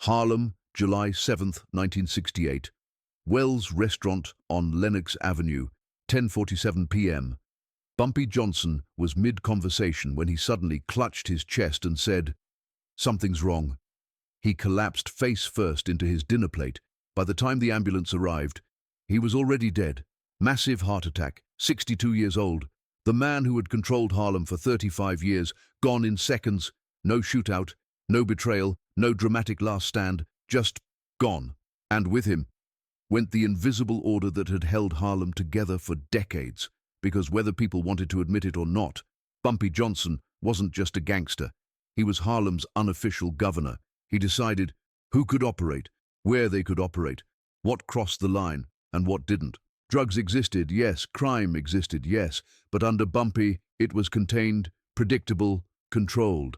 Harlem, July 7, 1968. Wells Restaurant on Lenox Avenue, 10:47 p.m. Bumpy Johnson was mid-conversation when he suddenly clutched his chest and said, "Something's wrong." He collapsed face first into his dinner plate. By the time the ambulance arrived, he was already dead. Massive heart attack, 62 years old. The man who had controlled Harlem for 35 years, gone in seconds. No shootout, no betrayal, no dramatic last stand, just gone. And with him went the invisible order that had held Harlem together for decades. Because whether people wanted to admit it or not, Bumpy Johnson wasn't just a gangster. He was Harlem's unofficial governor. He decided who could operate, where they could operate, what crossed the line, and what didn't. Drugs existed, yes. Crime existed, yes. But under Bumpy, it was contained, predictable, controlled.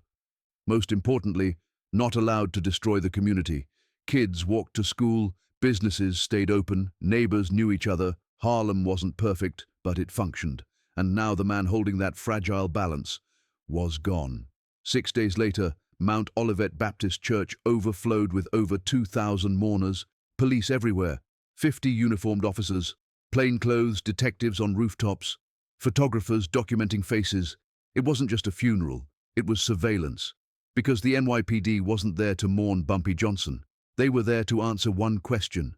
Most importantly, not allowed to destroy the community. Kids walked to school, businesses stayed open, neighbors knew each other. Harlem wasn't perfect, but it functioned. And now the man holding that fragile balance was gone. 6 days later, Mount Olivet Baptist Church overflowed with over 2,000 mourners, police everywhere, 50 uniformed officers, plainclothes detectives on rooftops, photographers documenting faces. It wasn't just a funeral, it was surveillance. Because the NYPD wasn't there to mourn Bumpy Johnson. They were there to answer one question.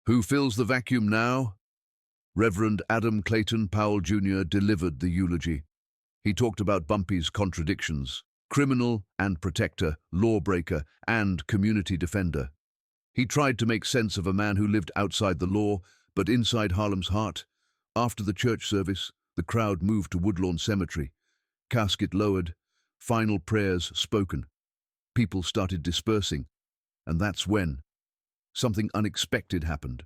Who fills the vacuum now? Reverend Adam Clayton Powell Jr. delivered the eulogy. He talked about Bumpy's contradictions, criminal and protector, lawbreaker and community defender. He tried to make sense of a man who lived outside the law, but inside Harlem's heart. After the church service, the crowd moved to Woodlawn Cemetery. Casket lowered, final prayers spoken. People started dispersing, and that's when something unexpected happened.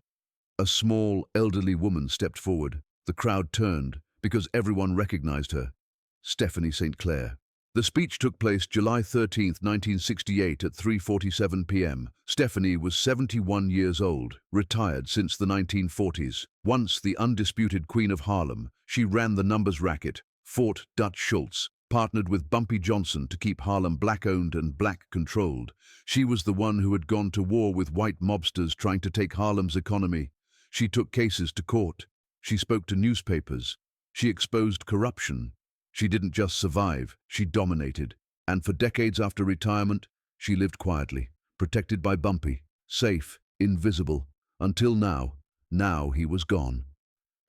A small, elderly woman stepped forward. The crowd turned because everyone recognized her. Stephanie St. Clair. The speech took place July 13, 1968 at 3:47 p.m. Stephanie was 71 years old, retired since the 1940s. Once the undisputed queen of Harlem, she ran the numbers racket, fought Dutch Schultz, partnered with Bumpy Johnson to keep Harlem black-owned and black-controlled. She was the one who had gone to war with white mobsters trying to take Harlem's economy. She took cases to court. She spoke to newspapers. She exposed corruption. She didn't just survive, she dominated. And for decades after retirement, she lived quietly, protected by Bumpy, safe, invisible, until now. Now he was gone.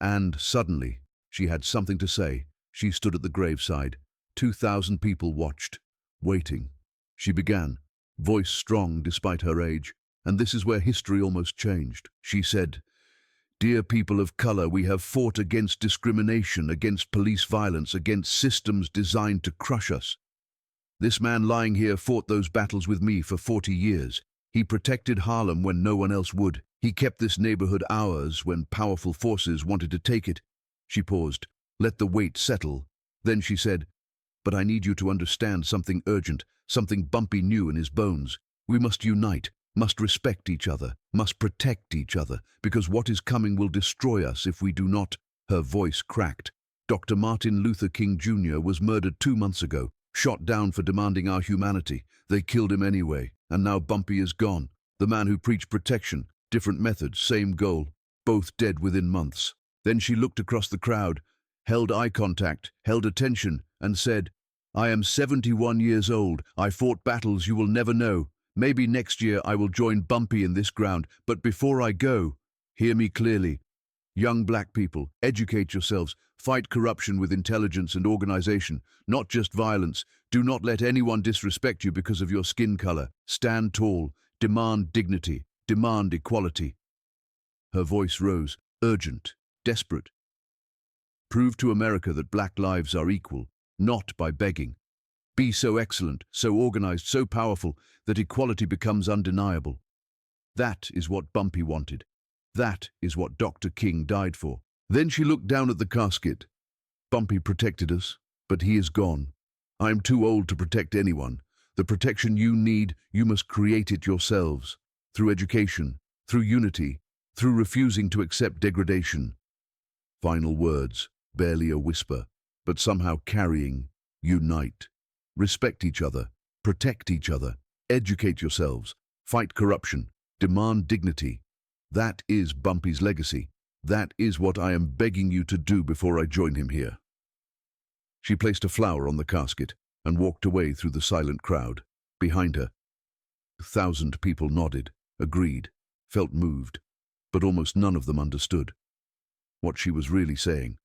And suddenly, she had something to say. She stood at the graveside. 2,000 people watched, waiting. She began, voice strong despite her age. And this is where history almost changed. She said, "Dear people of color, we have fought against discrimination, against police violence, against systems designed to crush us. This man lying here fought those battles with me for 40 years. He protected Harlem when no one else would. He kept this neighborhood ours when powerful forces wanted to take it." She paused, let the weight settle. Then she said, "But I need you to understand something urgent, something Bumpy knew in his bones. We must unite. Must respect each other, must protect each other, because what is coming will destroy us if we do not." Her voice cracked. Dr. Martin Luther King Jr. was murdered 2 months ago, shot down for demanding our humanity. They killed him anyway, and now Bumpy is gone. The man who preached protection, different methods, same goal, both dead within months. Then she looked across the crowd, held eye contact, held attention, and said, "I am 71 years old. I fought battles you will never know. Maybe next year I will join Bumpy in this ground, but before I go, hear me clearly. Young black people, educate yourselves, fight corruption with intelligence and organization, not just violence. Do not let anyone disrespect you because of your skin color. Stand tall, demand dignity, demand equality." Her voice rose, urgent, desperate. Prove to America that black lives are equal, not by begging. Be so excellent, so organized, so powerful, that equality becomes undeniable. That is what Bumpy wanted. That is what Dr. King died for. Then she looked down at the casket. "Bumpy protected us, but he is gone. I am too old to protect anyone. The protection you need, you must create it yourselves. Through education, through unity, through refusing to accept degradation." Final words, barely a whisper, but somehow carrying, unite. Respect each other, protect each other, educate yourselves, Fight corruption. Demand dignity. That is Bumpy's legacy. That is what I am begging you to do before I join him here." She placed a flower on the casket and walked away through the silent crowd. Behind her, 1,000 people nodded, agreed, felt moved, but almost none of them understood what she was really saying.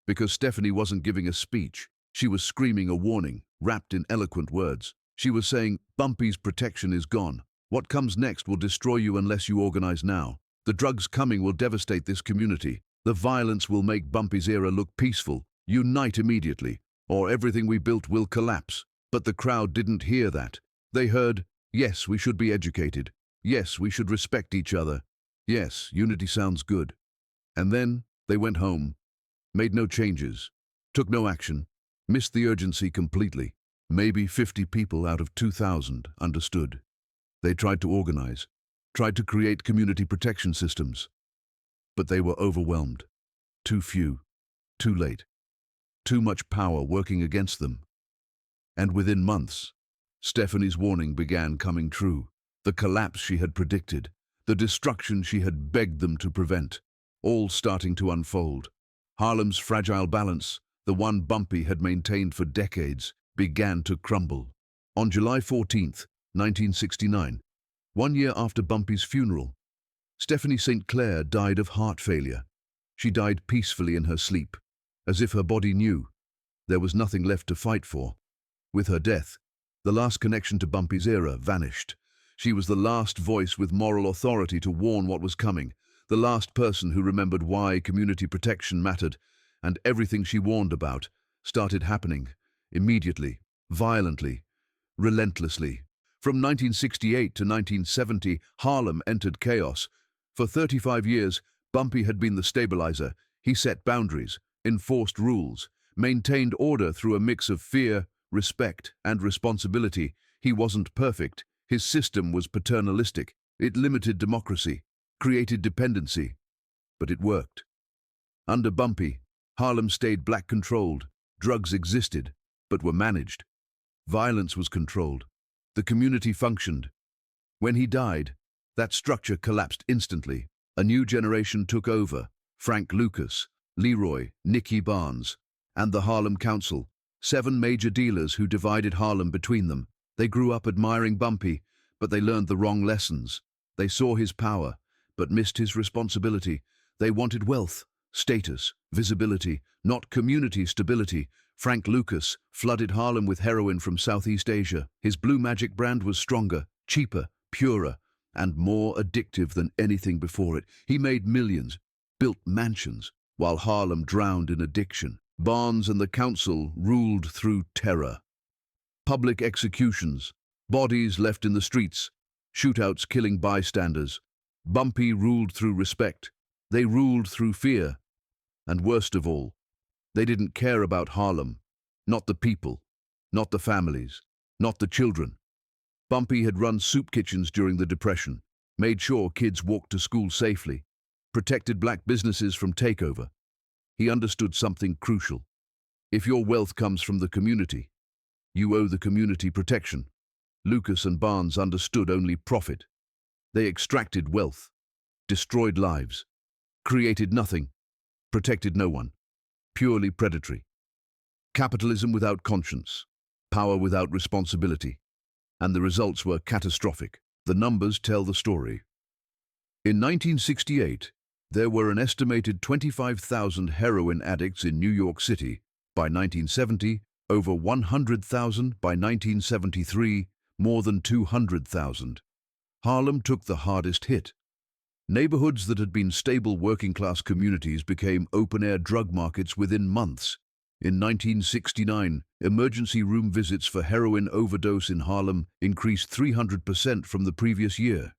Because Stephanie wasn't giving a speech, she was screaming a warning, wrapped in eloquent words. She was saying, "Bumpy's protection is gone. What comes next will destroy you unless you organize now. The drugs coming will devastate this community. The violence will make Bumpy's era look peaceful. Unite immediately, or everything we built will collapse." But the crowd didn't hear that. They heard, "Yes, we should be educated. Yes, we should respect each other. Yes, unity sounds good." And then they went home, made no changes, took no action, missed the urgency completely. Maybe 50 people out of 2,000 understood. They tried to organize, tried to create community protection systems. But they were overwhelmed. Too few, too late. Too much power working against them. And within months, Stephanie's warning began coming true. The collapse she had predicted, the destruction she had begged them to prevent, all starting to unfold. Harlem's fragile balance, the one Bumpy had maintained for decades, began to crumble. On July 14th, 1969, 1 year after Bumpy's funeral, Stephanie St. Clair died of heart failure. She died peacefully in her sleep, as if her body knew there was nothing left to fight for. With her death, the last connection to Bumpy's era vanished. She was the last voice with moral authority to warn what was coming, the last person who remembered why community protection mattered, and everything she warned about started happening, immediately, violently, relentlessly. From 1968 to 1970, Harlem entered chaos. For 35 years, Bumpy had been the stabilizer. He set boundaries, enforced rules, maintained order through a mix of fear, respect, and responsibility. He wasn't perfect. His system was paternalistic. It limited democracy, created dependency. But it worked. Under Bumpy, Harlem stayed black-controlled. Drugs existed, but were managed. Violence was controlled. The community functioned. When he died, that structure collapsed instantly. A new generation took over. Frank Lucas, Leroy, Nicky Barnes, and the Harlem Council, 7 major dealers who divided Harlem between them. They grew up admiring Bumpy, but they learned the wrong lessons. They saw his power, but missed his responsibility. They wanted wealth, status, visibility, not community stability. Frank Lucas flooded Harlem with heroin from Southeast Asia. His Blue Magic brand was stronger, cheaper, purer, and more addictive than anything before it. He made millions, built mansions, while Harlem drowned in addiction. Barnes and the council ruled through terror. Public executions, bodies left in the streets, shootouts killing bystanders. Bumpy ruled through respect. They ruled through fear. And worst of all, they didn't care about Harlem, not the people, not the families, not the children. Bumpy had run soup kitchens during the Depression, made sure kids walked to school safely, protected black businesses from takeover. He understood something crucial. If your wealth comes from the community, you owe the community protection. Lucas and Barnes understood only profit. They extracted wealth, destroyed lives, created nothing, protected no one. Purely predatory. Capitalism without conscience, power without responsibility. And the results were catastrophic. The numbers tell the story. In 1968, there were an estimated 25,000 heroin addicts in New York City. By 1970, over 100,000. By 1973, more than 200,000. Harlem took the hardest hit. Neighborhoods that had been stable working-class communities became open-air drug markets within months. In 1969, emergency room visits for heroin overdose in Harlem increased 300% from the previous year.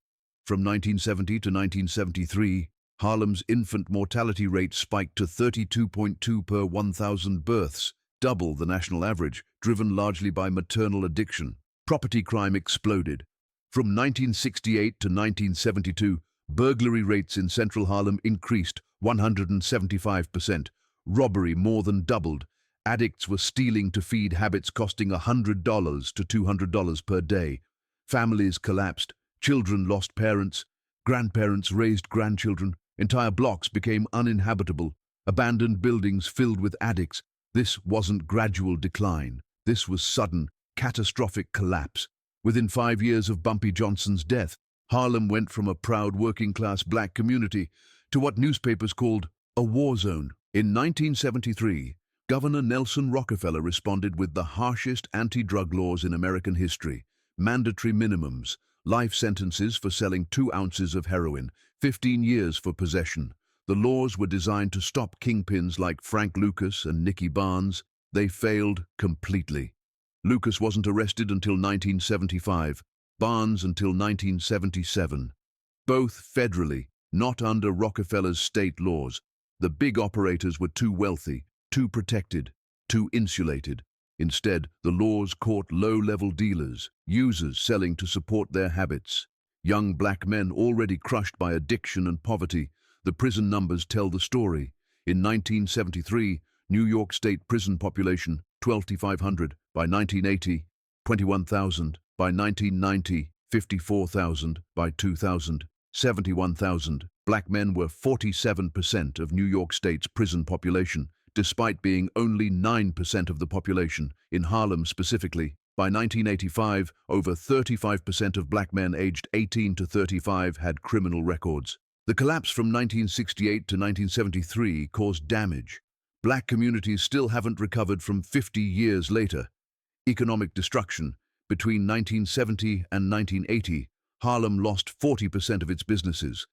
From 1970 to 1973, Harlem's infant mortality rate spiked to 32.2 per 1,000 births, double the national average, driven largely by maternal addiction. Property crime exploded. From 1968 to 1972, burglary rates in central Harlem increased 175%. Robbery more than doubled. Addicts were stealing to feed habits costing $100 to $200 per day. Families collapsed. Children lost parents, grandparents raised grandchildren, entire blocks became uninhabitable, abandoned buildings filled with addicts. This wasn't gradual decline. This was sudden, catastrophic collapse. Within 5 years of Bumpy Johnson's death, Harlem went from a proud working-class black community to what newspapers called a war zone. In 1973, Governor Nelson Rockefeller responded with the harshest anti-drug laws in American history: mandatory minimums, life sentences for selling 2 ounces of heroin, 15 years for possession. The laws were designed to stop kingpins like Frank Lucas and Nicky Barnes. They failed completely. Lucas wasn't arrested until 1975, Barnes until 1977. Both federally, not under Rockefeller's state laws. The big operators were too wealthy, too protected, too insulated. Instead, the laws caught low-level dealers, users selling to support their habits. Young black men already crushed by addiction and poverty. The prison numbers tell the story. In 1973, New York State prison population, 2,500. By 1980, 21,000. By 1990, 54,000. By 2000, 71,000. Black men were 47% of New York State's prison population, despite being only 9% of the population. In Harlem specifically, by 1985, over 35% of black men aged 18 to 35 had criminal records. The collapse from 1968 to 1973 caused damage. Black communities still haven't recovered from 50 years later. Economic destruction. Between 1970 and 1980, Harlem lost 40% of its businesses.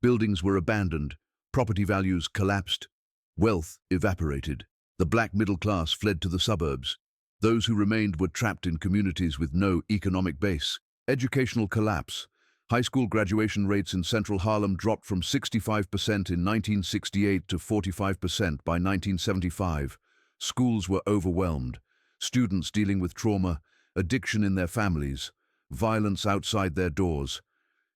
Buildings were abandoned, property values collapsed, wealth evaporated. The black middle class fled to the suburbs. Those who remained were trapped in communities with no economic base. Educational collapse. High school graduation rates in central Harlem dropped from 65% in 1968 to 45% by 1975. Schools were overwhelmed. Students dealing with trauma, addiction in their families, violence outside their doors.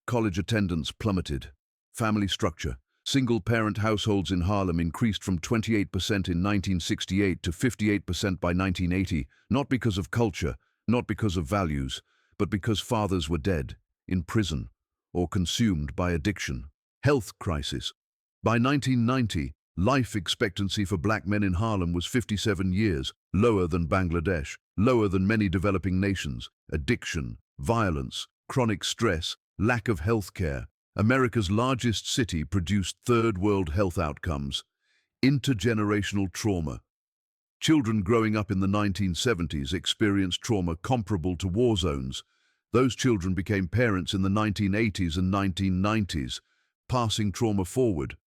College attendance plummeted. Family structure. Single-parent households in Harlem increased from 28% in 1968 to 58% by 1980, not because of culture, not because of values, but because fathers were dead, in prison, or consumed by addiction. Health crisis. By 1990, life expectancy for black men in Harlem was 57 years, lower than Bangladesh, lower than many developing nations. Addiction, violence, chronic stress, lack of health care. America's largest city produced third-world health outcomes. Intergenerational trauma. Children growing up in the 1970s experienced trauma comparable to war zones. Those children became parents in the 1980s and 1990s, passing trauma forward.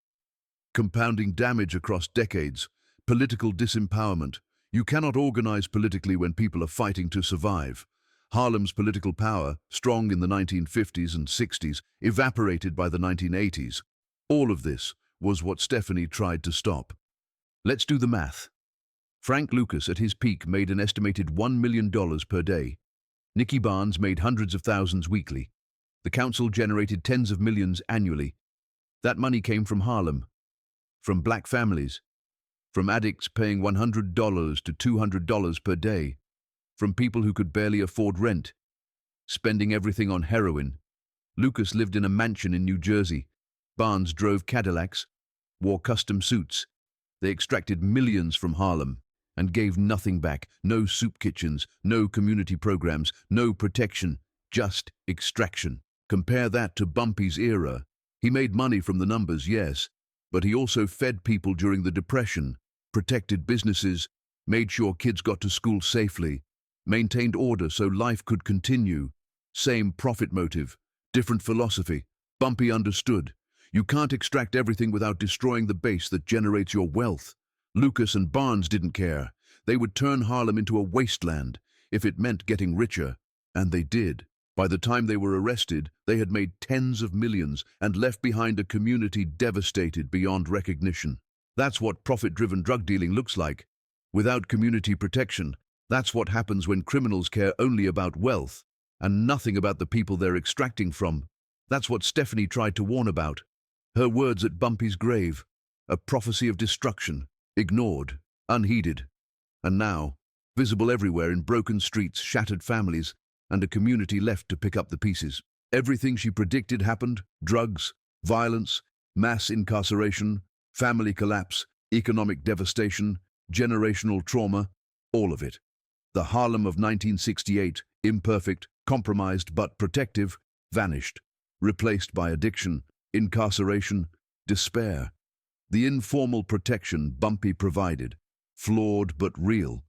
Compounding damage across decades. Political disempowerment. You cannot organize politically when people are fighting to survive. Harlem's political power, strong in the 1950s and 60s, evaporated by the 1980s. All of this was what Stephanie tried to stop. Let's do the math. Frank Lucas at his peak made an estimated $1 million per day. Nicky Barnes made hundreds of thousands weekly. The council generated tens of millions annually. That money came from Harlem, from black families, from addicts paying $100 to $200 per day, from people who could barely afford rent, spending everything on heroin. Lucas lived in a mansion in New Jersey. Barnes drove Cadillacs, wore custom suits. They extracted millions from Harlem and gave nothing back. No soup kitchens, no community programs, no protection, just extraction. Compare that to Bumpy's era. He made money from the numbers, yes, but he also fed people during the Depression, protected businesses, made sure kids got to school safely, maintained order so life could continue. Same profit motive, different philosophy. Bumpy understood. You can't extract everything without destroying the base that generates your wealth. Lucas and Barnes didn't care. They would turn Harlem into a wasteland if it meant getting richer, and they did. By the time they were arrested, they had made tens of millions and left behind a community devastated beyond recognition. That's what profit-driven drug dealing looks like. Without community protection, that's what happens when criminals care only about wealth and nothing about the people they're extracting from. That's what Stephanie tried to warn about. Her words at Bumpy's grave, a prophecy of destruction, ignored, unheeded. And now, visible everywhere in broken streets, shattered families, and a community left to pick up the pieces. Everything she predicted happened: drugs, violence, mass incarceration, family collapse, economic devastation, generational trauma, all of it. The Harlem of 1968, imperfect, compromised but protective, vanished, replaced by addiction, incarceration, despair. The informal protection Bumpy provided, flawed but real,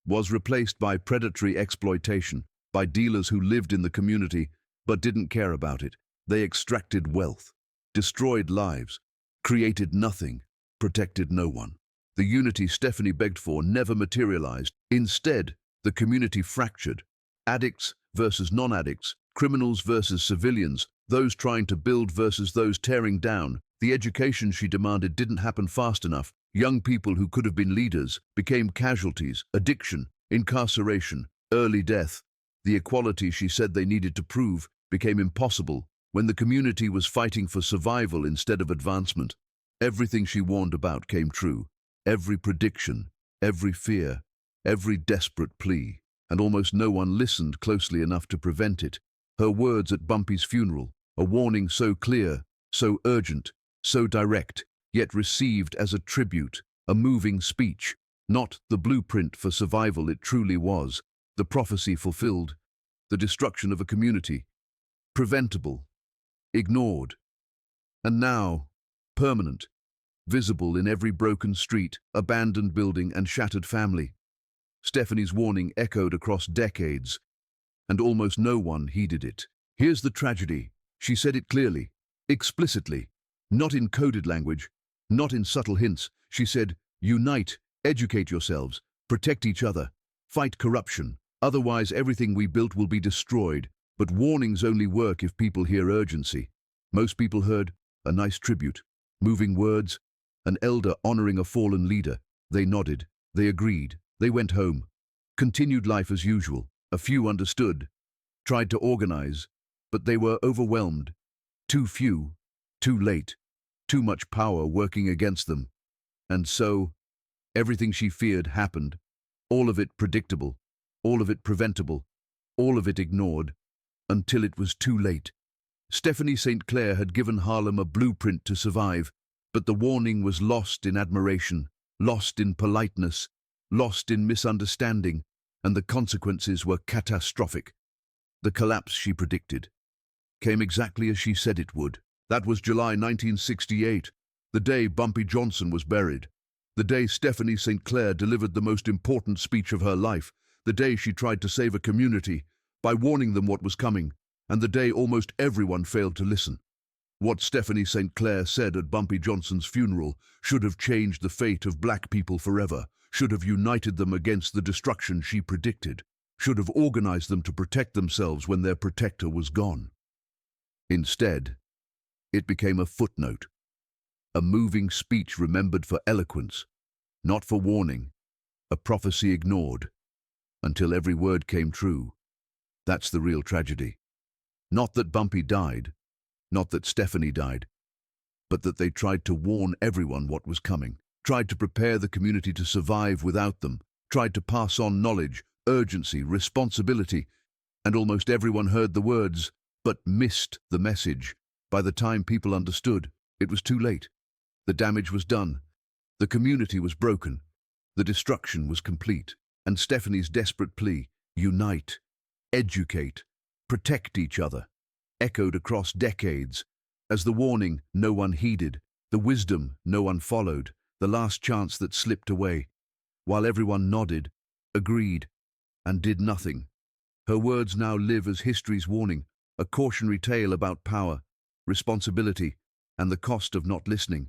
was replaced by predatory exploitation, by dealers who lived in the community but didn't care about it. They extracted wealth, destroyed lives, created nothing, protected no one. The unity Stephanie begged for never materialized. Instead, the community fractured. Addicts versus non-addicts, criminals versus civilians, those trying to build versus those tearing down. The education she demanded didn't happen fast enough. Young people who could have been leaders became casualties. Addiction, incarceration, early death. The equality she said they needed to prove became impossible when the community was fighting for survival instead of advancement. Everything she warned about came true. Every prediction, every fear, every desperate plea, and almost no one listened closely enough to prevent it. Her words at Bumpy's funeral, a warning so clear, so urgent, so direct, yet received as a tribute, a moving speech, not the blueprint for survival it truly was, the prophecy fulfilled, the destruction of a community, preventable, ignored, and now, permanent, visible in every broken street, abandoned building, and shattered family. Stephanie's warning echoed across decades, and almost no one heeded it. Here's the tragedy. She said it clearly, explicitly, not in coded language, not in subtle hints. She said, unite, educate yourselves, protect each other, fight corruption. Otherwise, everything we built will be destroyed. But warnings only work if people hear urgency. Most people heard a nice tribute, moving words, an elder honoring a fallen leader. They nodded, they agreed, they went home, continued life as usual. A few understood, tried to organize, but they were overwhelmed. Too few, too late, too much power working against them. And so, everything she feared happened. All of it predictable, all of it preventable, all of it ignored, until it was too late. Stephanie St. Clair had given Harlem a blueprint to survive, but the warning was lost in admiration, lost in politeness, lost in misunderstanding, and the consequences were catastrophic. The collapse she predicted came exactly as she said it would. That was July 1968, the day Bumpy Johnson was buried, the day Stephanie St. Clair delivered the most important speech of her life, the day she tried to save a community by warning them what was coming, and the day almost everyone failed to listen. What Stephanie St. Clair said at Bumpy Johnson's funeral should have changed the fate of black people forever, should have united them against the destruction she predicted, should have organized them to protect themselves when their protector was gone. Instead, it became a footnote, a moving speech remembered for eloquence, not for warning, a prophecy ignored, until every word came true. That's the real tragedy. Not that Bumpy died, not that Stephanie died, but that they tried to warn everyone what was coming, tried to prepare the community to survive without them, tried to pass on knowledge, urgency, responsibility, and almost everyone heard the words, but missed the message. By the time people understood, it was too late. The damage was done. The community was broken. The destruction was complete. And Stephanie's desperate plea, unite, educate, protect each other, echoed across decades. As the warning no one heeded, the wisdom no one followed, the last chance that slipped away, while everyone nodded, agreed, and did nothing. Her words now live as history's warning, a cautionary tale about power, responsibility, and the cost of not listening.